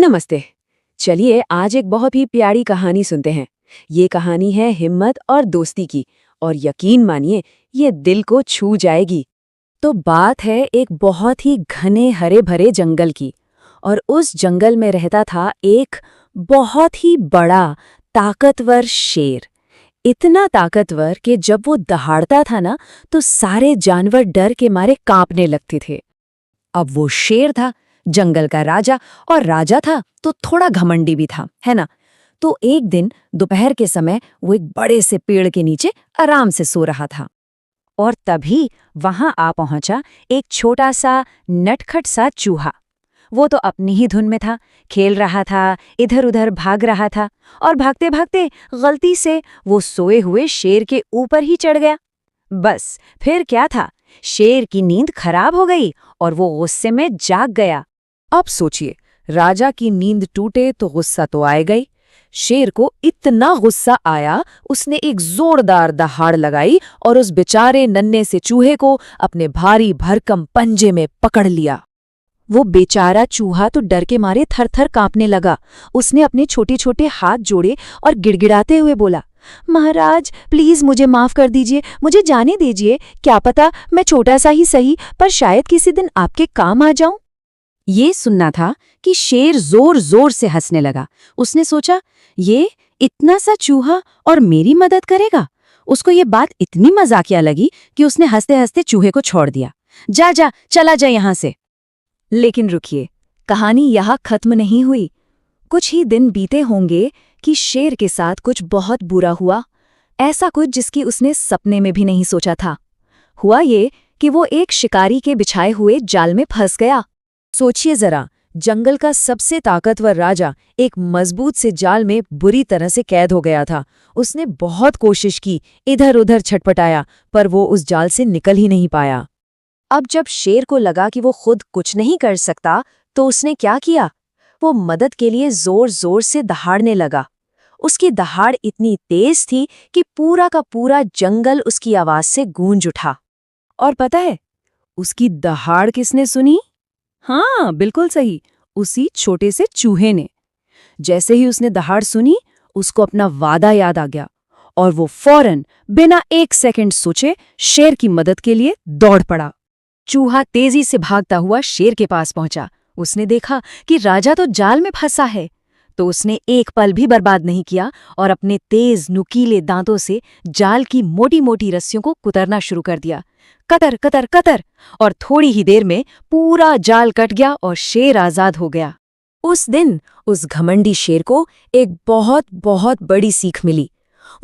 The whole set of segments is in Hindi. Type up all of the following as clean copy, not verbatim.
नमस्ते। चलिए आज एक बहुत ही प्यारी कहानी सुनते हैं। ये कहानी है हिम्मत और दोस्ती की, और यकीन मानिए ये दिल को छू जाएगी। तो बात है एक बहुत ही घने हरे भरे जंगल की, और उस जंगल में रहता था एक बहुत ही बड़ा ताकतवर शेर। इतना ताकतवर कि जब वो दहाड़ता था ना तो सारे जानवर डर के मारे कांपने लगते थे। अब वो शेर था, जंगल का राजा, और राजा था तो थोड़ा घमंडी भी था, है ना। तो एक दिन दोपहर के समय वो एक बड़े से पेड़ के नीचे आराम से सो रहा था, और तभी वहां आ पहुंचा एक छोटा सा नटखट सा चूहा। वो तो अपनी ही धुन में था, खेल रहा था, इधर उधर भाग रहा था, और भागते भागते गलती से वो सोए हुए शेर के ऊपर ही चढ़ गया। बस फिर क्या था, शेर की नींद खराब हो गई और वो गुस्से में जाग गया। अब सोचिए, राजा की नींद टूटे तो गुस्सा तो आएगा ही। शेर को इतना गुस्सा आया, उसने एक जोरदार दहाड़ लगाई और उस बेचारे नन्हे से चूहे को अपने भारी भरकम पंजे में पकड़ लिया। वो बेचारा चूहा तो डर के मारे थर-थर कांपने लगा। उसने अपने छोटे-छोटे हाथ जोड़े और गिड़गिड़ाते हुए बोला, महाराज प्लीज मुझे माफ कर दीजिए, मुझे जाने दीजिए। क्या पता मैं छोटा सा ही सही, पर शायद किसी दिन आपके काम आ जाऊं। ये सुनना था कि शेर जोर जोर से हंसने लगा। उसने सोचा, ये इतना सा चूहा और मेरी मदद करेगा। उसको ये बात इतनी मजाकिया लगी कि उसने हंसते हंसते चूहे को छोड़ दिया। जा जा, चला जा यहां से। लेकिन रुकिए, कहानी यहाँ खत्म नहीं हुई। कुछ ही दिन बीते होंगे कि शेर के साथ कुछ बहुत बुरा हुआ, ऐसा कुछ जिसकी उसने सपने में भी नहीं सोचा था। हुआ ये कि वो एक शिकारी के बिछाए हुए जाल में फंस गया। सोचिए जरा, जंगल का सबसे ताकतवर राजा एक मजबूत से जाल में बुरी तरह से कैद हो गया था। उसने बहुत कोशिश की, इधर उधर छटपटाया, पर वो उस जाल से निकल ही नहीं पाया। अब जब शेर को लगा कि वो खुद कुछ नहीं कर सकता, तो उसने क्या किया, वो मदद के लिए जोर जोर से दहाड़ने लगा। उसकी दहाड़ इतनी तेज थी कि पूरा का पूरा जंगल उसकी आवाज से गूंज उठा। और पता है, उसकी दहाड़ किसने सुनी? हाँ, बिल्कुल सही, उसी छोटे से चूहे ने। जैसे ही उसने दहाड़ सुनी, उसको अपना वादा याद आ गया, और वो फौरन बिना एक सेकंड सोचे शेर की मदद के लिए दौड़ पड़ा। चूहा तेजी से भागता हुआ शेर के पास पहुंचा। उसने देखा कि राजा तो जाल में फंसा है, तो उसने एक पल भी बर्बाद नहीं किया और अपने तेज नुकीले दांतों से जाल की मोटी मोटी रस्सियों को कुतरना शुरू कर दिया। कतर कतर कतर, और थोड़ी ही देर में पूरा जाल कट गया और शेर आजाद हो गया। उस दिन उस घमंडी शेर को एक बहुत बहुत बड़ी सीख मिली।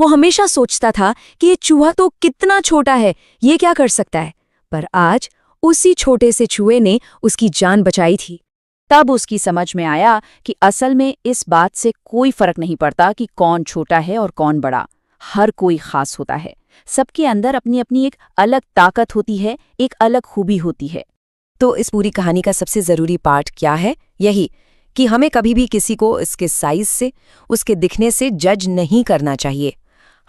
वो हमेशा सोचता था कि ये चूहा तो कितना छोटा है, ये क्या कर सकता है, पर आज उसी छोटे से चूहे ने उसकी जान बचाई थी। तब उसकी समझ में आया कि असल में इस बात से कोई फर्क नहीं पड़ता कि कौन छोटा है और कौन बड़ा। हर कोई खास होता है, सबके अंदर अपनी अपनी एक अलग ताकत होती है, एक अलग खूबी होती है। तो इस पूरी कहानी का सबसे ज़रूरी पार्ट क्या है? यही कि हमें कभी भी किसी को इसके साइज से, उसके दिखने से जज नहीं करना चाहिए।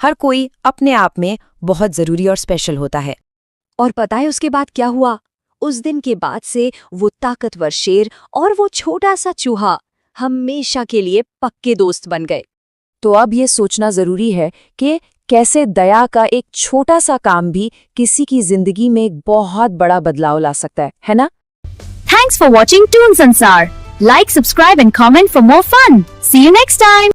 हर कोई अपने आप में बहुत ज़रूरी और स्पेशल होता है। और पता है उसके बाद क्या हुआ? उस दिन के बाद से वो ताकतवर शेर और वो छोटा सा चूहा हमेशा के लिए पक्के दोस्त बन गए। तो अब ये सोचना जरूरी है कि कैसे दया का एक छोटा सा काम भी किसी की जिंदगी में एक बहुत बड़ा बदलाव ला सकता है ना? Thanks for watching Toon Sansar. Like, subscribe and comment for more fun. See you next time.